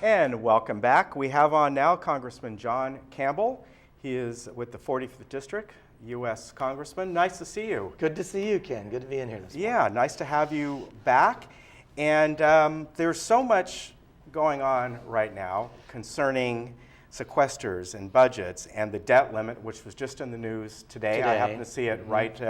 And welcome back. We have on now Congressman John Campbell. He is with the 45th District, U.S. Congressman. Nice to see you. Good to see you, Ken. Good to be in here this morning. Yeah, nice to have you back. And there's so much going on right now concerning sequesters and budgets and the debt limit, which was just in the news today. I happened to see it right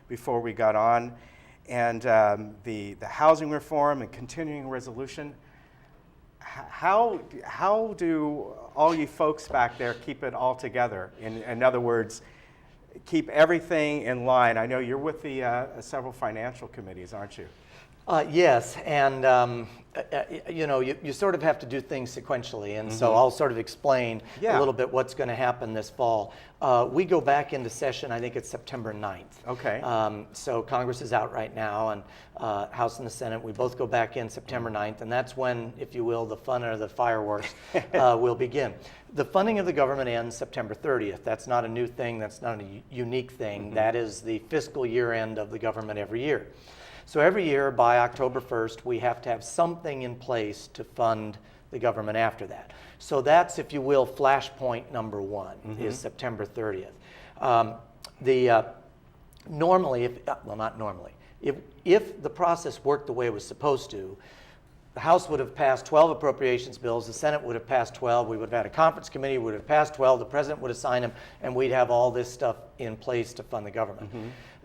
before we got on. And the housing reform and continuing resolution. How do all you folks back there keep it all together? In other words, keep everything in line. I know you're with the several financial committees, aren't you? Yes, and you sort of have to do things sequentially, and so I'll sort of explain a little bit what's going to happen this fall. We go back into session, I think it's September 9th. Okay. So Congress is out right now, and House and the Senate, we both go back in September 9th, and that's when, if you will, the fun or the fireworks will begin. The funding of the government ends September 30th. That's not a new thing. That's not a unique thing. That is the fiscal year end of the government every year. So every year by October 1st, we have to have something in place to fund the government after that. So that's, if you will, flashpoint number one is September 30th. If the process worked the way it was supposed to, the House would have passed 12 appropriations bills, the Senate would have passed 12, we would have had a conference committee, would have passed 12, the President would have signed them, and we'd have all this stuff in place to fund the government.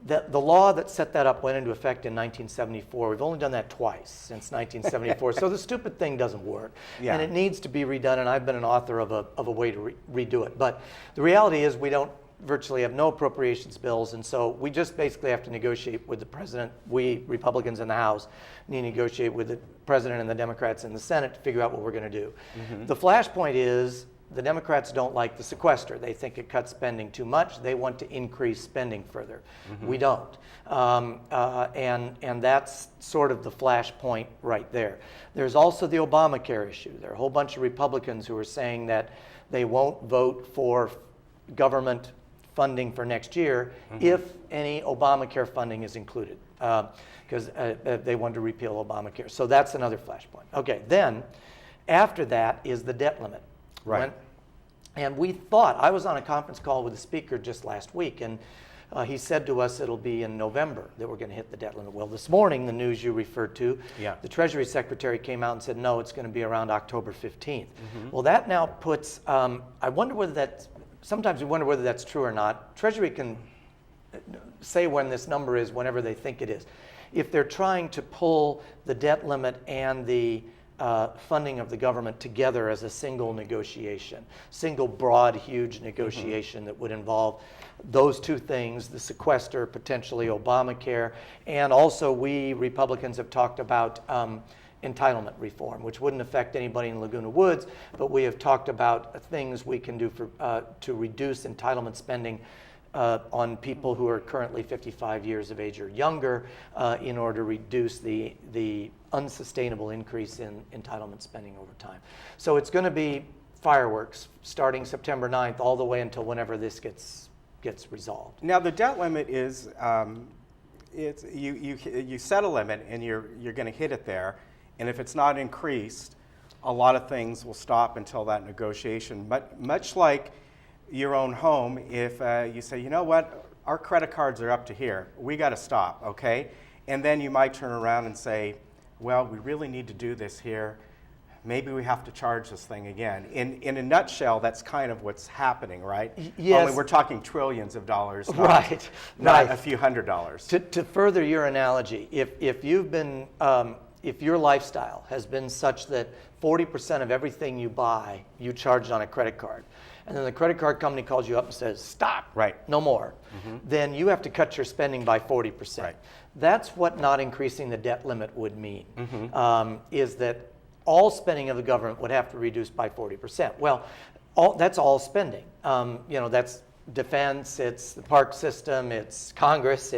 The law that set that up went into effect in 1974. We've only done that twice since 1974, so the stupid thing doesn't work, and it needs to be redone, and I've been an author of a way to redo it. But the reality is we don't virtually have no appropriations bills, and so we just basically have to negotiate with the President. We, Republicans in the House, need to negotiate with the President and the Democrats in the Senate to figure out what we're going to do. The flashpoint is the Democrats don't like the sequester. They think it cuts spending too much. They want to increase spending further. We don't. And that's sort of the flashpoint right there. There's also the Obamacare issue. There are a whole bunch of Republicans who are saying that they won't vote for government funding for next year if any Obamacare funding is included, because they want to repeal Obamacare. So that's another flashpoint. Okay, then after that is the debt limit. Right. And we thought, I was on a conference call with the Speaker just last week, and he said to us it'll be in November that we're going to hit the debt limit. Well, this morning, the news you referred to, the Treasury Secretary came out and said, no, it's going to be around October 15th. Well, that now puts, I wonder whether that's, sometimes we wonder whether that's true or not. Treasury can say when this number is whenever they think it is. If they're trying to pull the debt limit and the funding of the government together as a single negotiation, single broad, huge negotiation that would involve those two things, the sequester, potentially Obamacare, and also we Republicans have talked about entitlement reform, which wouldn't affect anybody in Laguna Woods, but we have talked about things we can do for to reduce entitlement spending on people who are currently 55 years of age or younger in order to reduce the unsustainable increase in entitlement spending over time. So it's going to be fireworks starting September 9th all the way until whenever this gets resolved. Now the debt limit is, you set a limit and you're going to hit it there, and if it's not increased, a lot of things will stop until that negotiation. But much like your own home, if you say, you know what, our credit cards are up to here, we got to stop, okay? And then you might turn around and say, well, we really need to do this here. Maybe we have to charge this thing again. In a nutshell, that's kind of what's happening, right? Yes. Only we're talking trillions of dollars, not a few $100s. To further your analogy, if you've been, if your lifestyle has been such that 40% of everything you buy, you charge on a credit card, and then the credit card company calls you up and says, stop, no more, then you have to cut your spending by 40%. Right. That's what not increasing the debt limit would mean, is that all spending of the government would have to reduce by 40%. Well, that's all spending. That's defense, it's the park system, it's Congress,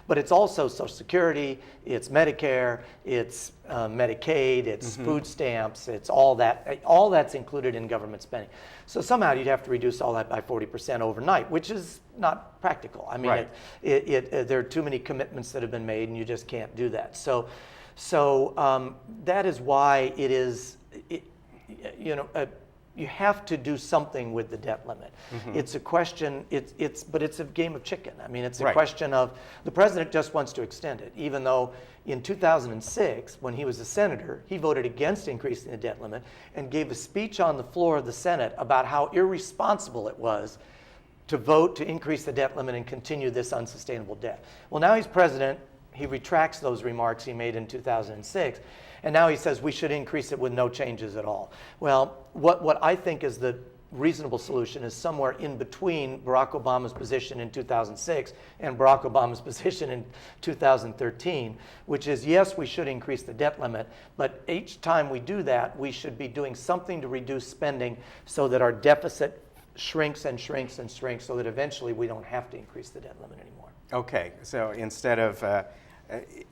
but it's also Social Security, it's Medicare, it's Medicaid, it's food stamps, it's all that. All that's included in government spending. So somehow you'd have to reduce all that by 40% overnight, which is not practical. I mean, there are too many commitments that have been made, and you just can't do that. So that is why it is. you know, you have to do something with the debt limit. It's a question, but it's a game of chicken. I mean, it's a question of, the president just wants to extend it, even though in 2006, when he was a senator, he voted against increasing the debt limit and gave a speech on the floor of the Senate about how irresponsible it was to vote to increase the debt limit and continue this unsustainable debt. Well, now he's president, he retracts those remarks he made in 2006, and now he says we should increase it with no changes at all. Well, what I think is the reasonable solution is somewhere in between Barack Obama's position in 2006 and Barack Obama's position in 2013, which is, yes, we should increase the debt limit, but each time we do that, we should be doing something to reduce spending so that our deficit shrinks and shrinks and shrinks so that eventually we don't have to increase the debt limit anymore. Okay, so instead of,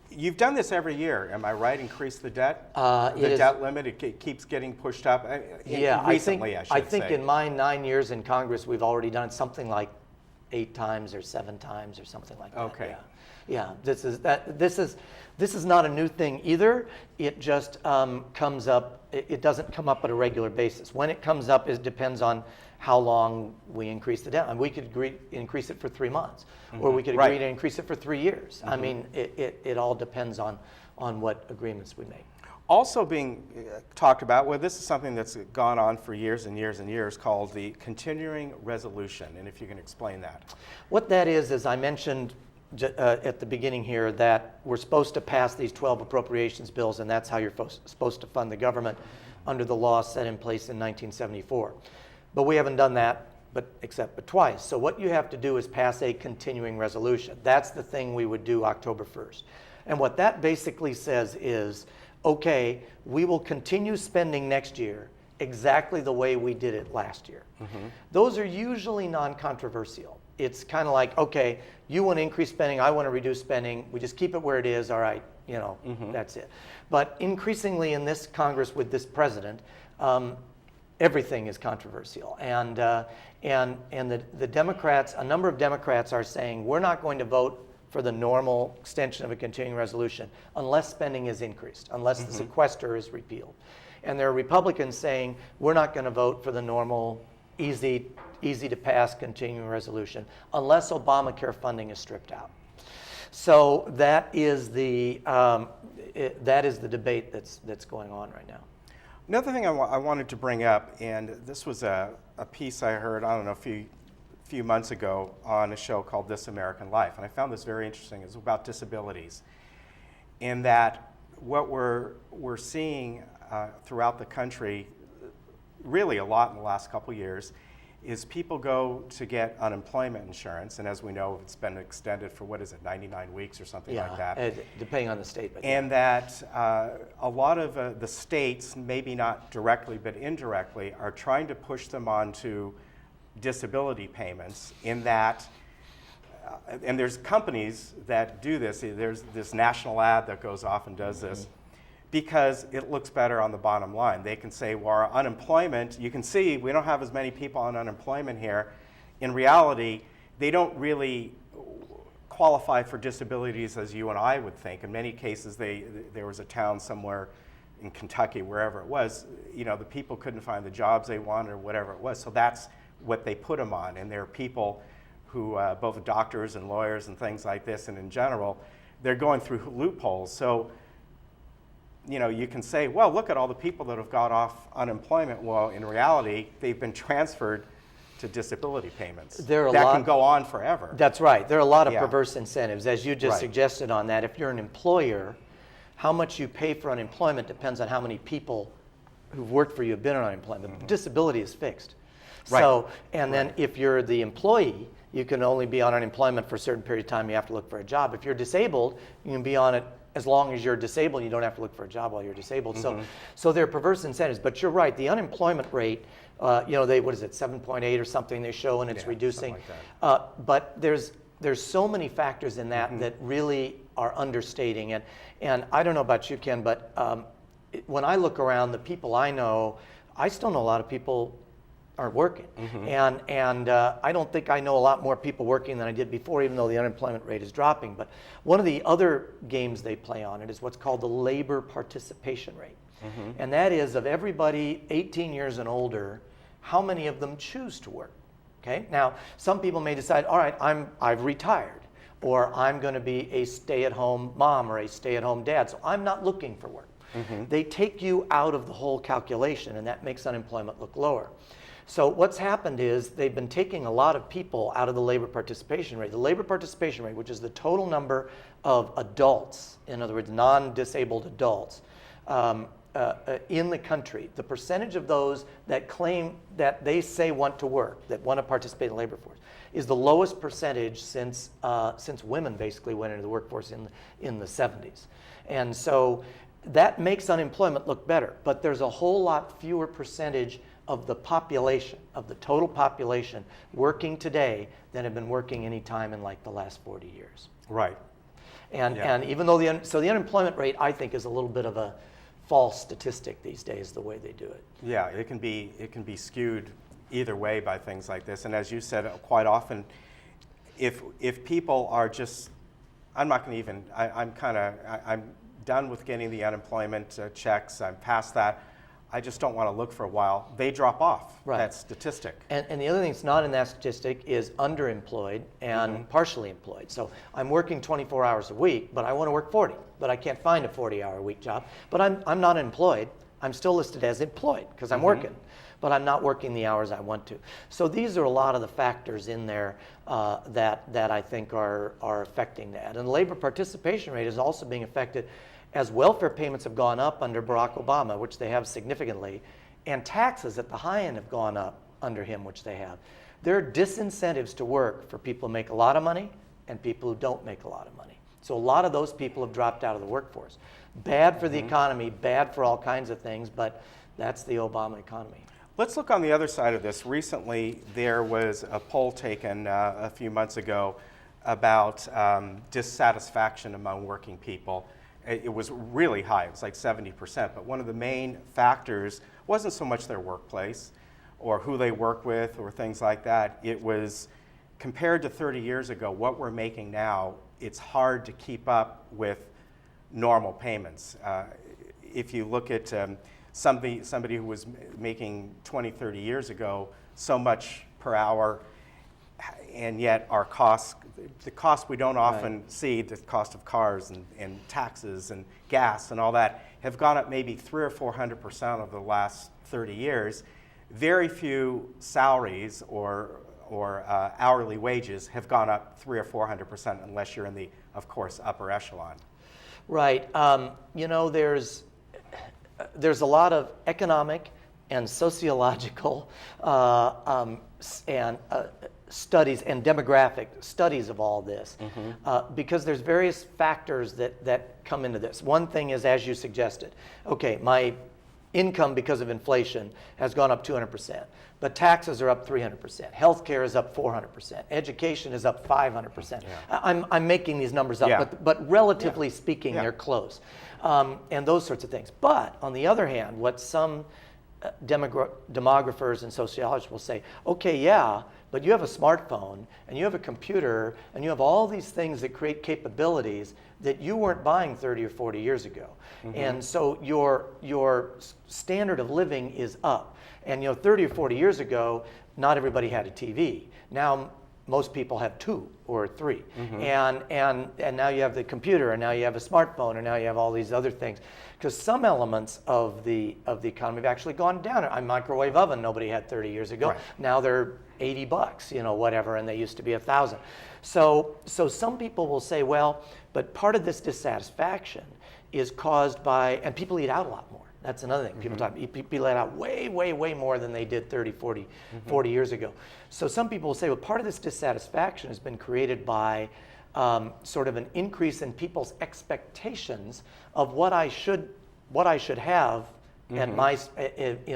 you've done this every year, am I right? Increase the debt? The debt limit, it keeps getting pushed up? Yeah, recently, I think in my 9 years in Congress, we've already done something like 8 times or 7 times or something like that. Okay. Yeah, this is not a new thing either. It just comes up, it doesn't come up at a regular basis. When it comes up, it depends on how long we increase the debt. And we could agree increase it for 3 months, or we could agree to increase it for 3 years. I mean, it all depends on what agreements we make. Also being talked about, well, this is something that's gone on for years and years and years, called the continuing resolution, and if you can explain that. What that is I mentioned at the beginning here, that we're supposed to pass these 12 appropriations bills, and that's how you're supposed to fund the government under the law set in place in 1974. But we haven't done that except twice. So what you have to do is pass a continuing resolution. That's the thing we would do October 1st. And what that basically says is, okay, we will continue spending next year exactly the way we did it last year. Those are usually non-controversial. It's kind of like, okay, you want to increase spending, I want to reduce spending, we just keep it where it is, all right, you know, that's it. But increasingly in this Congress with this president, everything is controversial. And the Democrats, a number of Democrats are saying, we're not going to vote for the normal extension of a continuing resolution unless spending is increased, unless the sequester is repealed. And there are Republicans saying, we're not going to vote for the normal, easy to pass continuing resolution unless Obamacare funding is stripped out. So that is the debate that's going on right now. Another thing I wanted to bring up, and this was a piece I heard, I don't know, a few months ago on a show called This American Life, and I found this very interesting. It's about disabilities, and that what we're seeing throughout the country, really a lot in the last couple years, is people go to get unemployment insurance, and as we know, it's been extended for, 99 weeks or something like that. Depending on the state. But and that a lot of the states, maybe not directly but indirectly, are trying to push them onto disability payments in that, and there's companies that do this. There's this national ad that goes off and does this, because it looks better on the bottom line. They can say, well, our unemployment, you can see we don't have as many people on unemployment here. In reality, they don't really qualify for disabilities as you and I would think. In many cases, there was a town somewhere in Kentucky, wherever it was, you know, the people couldn't find the jobs they wanted or whatever it was. So that's what they put them on. And there are people who, both doctors and lawyers and things like this, and in general, they're going through loopholes. So, you know, you can say, well, look at all the people that have got off unemployment. Well, in reality, they've been transferred to disability payments. That can go on forever. That's right. There are a lot of perverse incentives, as you just suggested on that. If you're an employer, how much you pay for unemployment depends on how many people who've worked for you have been on unemployment. Disability is fixed. So, and then if you're the employee, you can only be on unemployment for a certain period of time. You have to look for a job. If you're disabled, you can be on it as long as you're disabled. You don't have to look for a job while you're disabled. So there are perverse incentives. But you're right. The unemployment rate, you know, what is it, 7.8 or something they show, and it's reducing. Like but there's so many factors in that that really are understating. And I don't know about you, Ken, but when I look around, the people I know, I still know a lot of people aren't working. And I don't think I know a lot more people working than I did before, even though the unemployment rate is dropping. But one of the other games they play on it is what's called the labor participation rate. And that is, of everybody 18 years and older, how many of them choose to work? Okay. Now, some people may decide, all right, I've retired, or I'm going to be a stay-at-home mom or a stay-at-home dad, so I'm not looking for work. They take you out of the whole calculation, and that makes unemployment look lower. So what's happened is they've been taking a lot of people out of the labor participation rate. The labor participation rate, which is the total number of adults, in other words, non-disabled adults, in the country, the percentage of those that claim that they say want to work, that want to participate in the labor force, is the lowest percentage since women basically went into the workforce in the 70s. And so that makes unemployment look better, but there's a whole lot fewer percentage of the population, of the total population working today than have been working any time in like the last 40 years. Right. And even though the unemployment rate, I think, is a little bit of a false statistic these days, the way they do it. Yeah, it can be skewed either way by things like this. And as you said, quite often, if people are just, I'm not going to even, I'm done with getting the unemployment checks, I'm past that, I just don't want to look for a while, they drop off that statistic. And the other thing that's not in that statistic is underemployed and partially employed. So I'm working 24 hours a week, but I want to work 40, but I can't find a 40-hour-a-week job. But I'm not employed. I'm still listed as employed because I'm working, but I'm not working the hours I want to. So these are a lot of the factors in there that I think are affecting that. And the labor participation rate is also being affected as welfare payments have gone up under Barack Obama, which they have significantly, and taxes at the high end have gone up under him, which they have. There are disincentives to work for people who make a lot of money and people who don't make a lot of money. So a lot of those people have dropped out of the workforce. Bad for the economy, bad for all kinds of things, but that's the Obama economy. Let's look on the other side of this. Recently, there was a poll taken a few months ago about dissatisfaction among working people. It was really high, it was like 70%, but one of the main factors wasn't so much their workplace or who they work with or things like that. It was, compared to 30 years ago, what we're making now, it's hard to keep up with normal payments. If you look at somebody who was making 20, 30 years ago, so much per hour, and yet our costs, the cost we don't often see, the cost of cars and taxes and gas and all that, have gone up maybe 300 or 400% over the last 30 years. Very few salaries or hourly wages have gone up 300 or 400% unless you're in the, of course, upper echelon. Right. You know, there's a lot of economic and sociological and studies and demographic studies of all this, because there's various factors that come into this. One thing is, as you suggested, okay, my income because of inflation has gone up 200%, but taxes are up 300%, healthcare is up 400%, education is up 500%. I'm making these numbers up, but relatively speaking, they're close, and those sorts of things. But on the other hand, what some demographers and sociologists will say, okay, yeah, but you have a smartphone and you have a computer and you have all these things that create capabilities that you weren't buying 30 or 40 years ago. And so your standard of living is up. And 30 or 40 years ago, not everybody had a TV. Now most people have 2 or 3. And now you have the computer, and now you have a smartphone, and now you have all these other things. Because some elements of the economy have actually gone down. A microwave oven nobody had 30 years ago. Now they're $80, whatever, and they used to be $1,000. So some people will say, well, but part of this dissatisfaction is caused by, and people eat out a lot more. That's another thing. People eat out way, way, way more than they did 30, 40 years ago. So some people will say, well, part of this dissatisfaction has been created by sort of an increase in people's expectations of what I should have in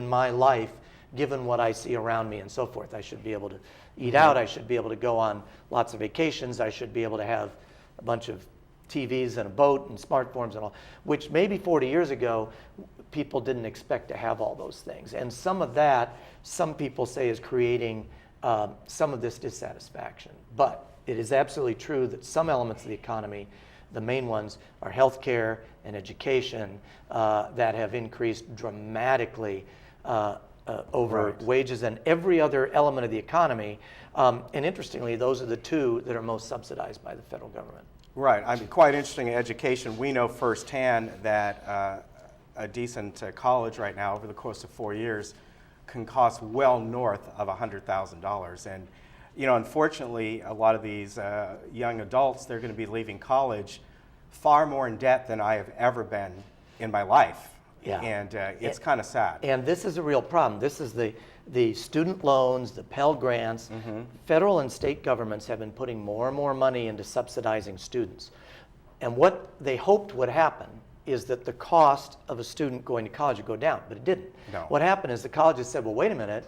my life, given what I see around me and so forth. I should be able to eat out. I should be able to go on lots of vacations. I should be able to have a bunch of TVs and a boat and smartphones and all, which maybe 40 years ago, people didn't expect to have all those things. And some of that, some people say, is creating some of this dissatisfaction. But it is absolutely true that some elements of the economy The main ones are healthcare and education that have increased dramatically over wages and every other element of the economy. And interestingly, those are the two that are most subsidized by the federal government. Right. I mean, quite interesting in education. We know firsthand that a decent college right now, over the course of 4 years, can cost well north of $100,000. And, you know, unfortunately, a lot of these young adults, they're going to be leaving college far more in debt than I have ever been in my life. Yeah. And it's kind of sad. And this is a real problem. This is the student loans, the Pell Grants. Federal and state governments have been putting more and more money into subsidizing students. And what they hoped would happen is that the cost of a student going to college would go down, but it didn't. No. What happened is the colleges said, well, wait a minute,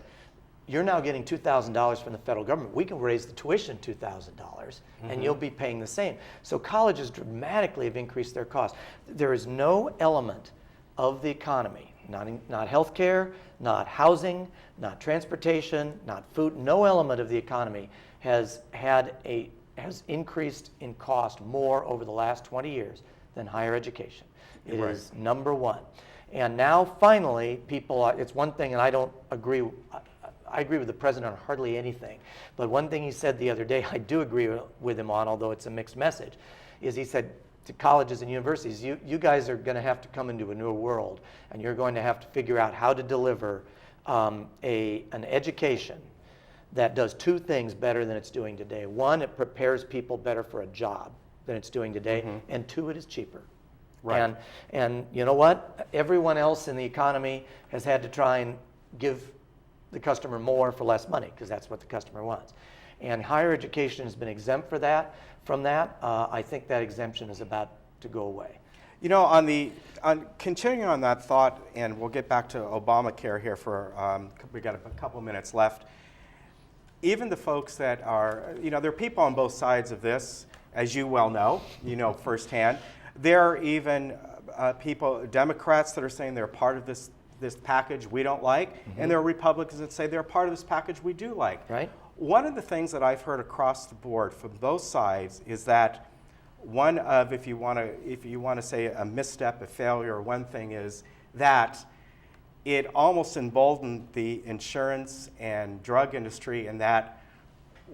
you're now getting $2,000 from the federal government. We can raise the tuition $2,000 and you'll be paying the same. So colleges dramatically have increased their costs. There is no element of the economy, not healthcare, not housing, not transportation, not food. No element of the economy has increased in cost more over the last 20 years than higher education. It is number one. And now finally, people are, it's one thing, and I don't agree, I agree with the president on hardly anything, but one thing he said the other day I do agree with him on, although it's a mixed message, is he said to colleges and universities, you guys are going to have to come into a new world, and you're going to have to figure out how to deliver an education that does two things better than it's doing today. One, it prepares people better for a job than it's doing today, and two, it is cheaper. Right. And you know what? Everyone else in the economy has had to try and give the customer more for less money, because that's what the customer wants. And higher education has been exempt from that. I think that exemption is about to go away. You know, on continuing on that thought, and we'll get back to Obamacare here for, we got a couple minutes left. Even the folks that are, you know, there are people on both sides of this, as you well know, you know firsthand. There are even people, Democrats, that are saying they're part of this package we don't like, and there are Republicans that say they're part of this package we do like. Right. One of the things that I've heard across the board from both sides is that one of, if you want to say a misstep, a failure, one thing is that it almost emboldened the insurance and drug industry in that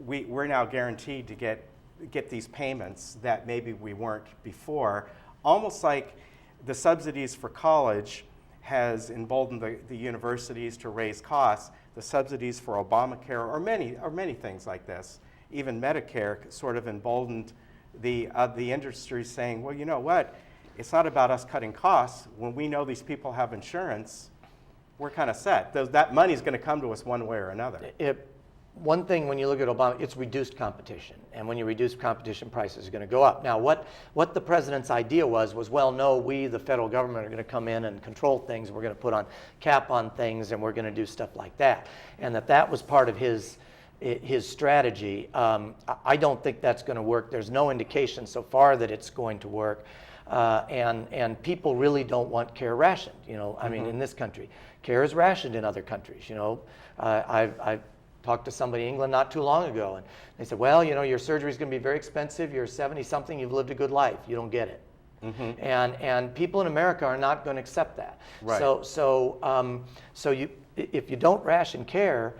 we're now guaranteed to get these payments that maybe we weren't before. Almost like the subsidies for college has emboldened the universities to raise costs. The subsidies for Obamacare or many things like this, even Medicare, sort of emboldened the industry saying, well, you know what? It's not about us cutting costs. When we know these people have insurance, we're kind of set. That money is going to come to us one way or another. One thing when you look at Obama, it's reduced competition. And when you reduce competition, prices are going to go up. Now, what the president's idea was, well, no, we, the federal government, are going to come in and control things. We're going to put on cap on things, and we're going to do stuff like that. And that was part of his strategy. I don't think that's going to work. There's no indication so far that it's going to work. And people really don't want care rationed. You know, I mean, in this country, care is rationed in other countries. You know, I've talked to somebody in England not too long ago, and they said, well, you know, your surgery is going to be very expensive. You're 70-something. You've lived a good life. You don't get it. And people in America are not going to accept that. Right. So if you don't ration care,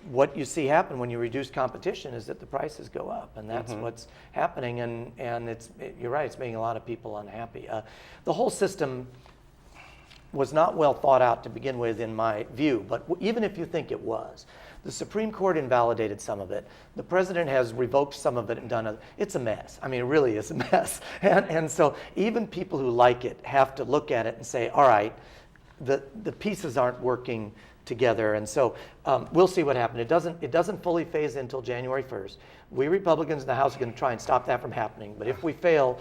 what you see happen when you reduce competition is that the prices go up, and that's what's happening. And you're right, it's making a lot of people unhappy. The whole system was not well thought out to begin with, in my view, but even if you think it was, the Supreme Court invalidated some of it. The president has revoked some of it and done it's a mess. I mean, it really is a mess. And so even people who like it have to look at it and say, all right, the pieces aren't working together. And so we'll see what happens. It doesn't fully phase in until January 1st. We Republicans in the House are going to try and stop that from happening. But if we fail,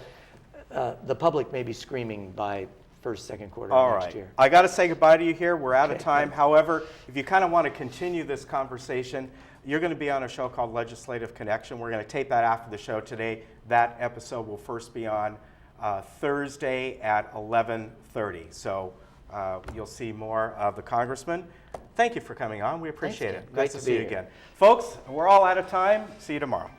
the public may be screaming by first, second quarter of next year. I got to say goodbye to you here. We're out of time. However, if you kind of want to continue this conversation, you're going to be on a show called Legislative Connection. We're going to tape that after the show today. That episode will first be on Thursday at 11:30. So you'll see more of the congressman. Thank you for coming on. We appreciate it. Great Nice to to be see you here. again. Folks, we're all out of time. See you tomorrow.